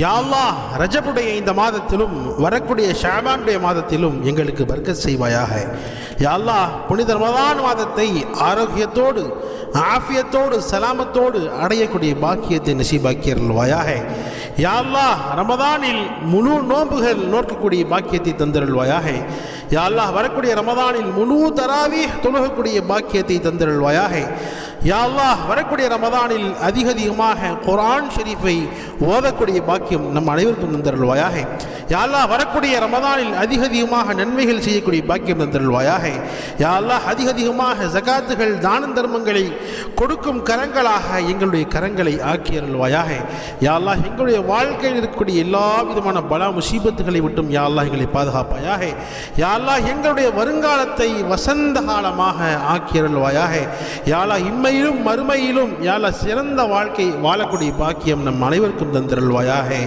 யா அல்லாஹ், ரஜபுடைய இந்த மாதத்திலும் வரக்கூடிய ஷாபானுடைய மாதத்திலும் எங்களுக்கு பர்க்கத் செய்வாயாக. யா அல்லாஹ், புனித ரமதான் மாதத்தை ஆரோக்கியத்தோடு ஆஃபியத்தோடு சலாமத்தோடு அடையக்கூடிய பாக்கியத்தை நசீபாக்கி அருள்வாயாக. யா அல்லாஹ், ரமதானில் முழு நோன்புகள் நோக்கக்கூடிய பாக்கியத்தை தந்தருள்வாயாக. யா அல்லாஹ், வரக்கூடிய ரமதானில் முழு தராவீஹ் தொழுகக்கூடிய பாக்கியத்தை தந்தருள்வாயாக. யா அல்லாஹ், வரக்கூடிய ரமதானில் அதிகமாக குர்ஆன் ஷரீஃபை ஓதக்கூடிய பாக்கியம் நம் அனைவருக்கும் தந்தருள்வாயாக. யா அல்லாஹ், வரக்கூடிய ரமதானில் அதிகமாக நன்மைகள் செய்யக்கூடிய பாக்கியம் தந்தருள்வாயாக. யா அல்லாஹ், அதிகமாக ஜகாத்துகள் தான தர்மங்களை கொடுக்கும் கரங்களாக எங்களுடைய கரங்களை ஆக்கி அருள்வாயாக. யா அல்லாஹ், எங்களுடைய வாழ்க்கையில் இருக்கக்கூடிய எல்லா விதமான பலா முசீபத்துகளை விட்டும் யா அல்லாஹ் எங்களை பாதுகாப்பாயாக. யா அல்லாஹ், எங்களுடைய வருங்காலத்தை வசந்த காலமாக ஆக்கி அருள்வாயாக. யா அல்லாஹ், இம்மையிலும் மறுமையிலும் யா அல்லாஹ் சிறந்த வாழ்க்கை வாழக்கூடிய பாக்கியம் நம் அனைவருக்கும் தந்தருள்வாயாக.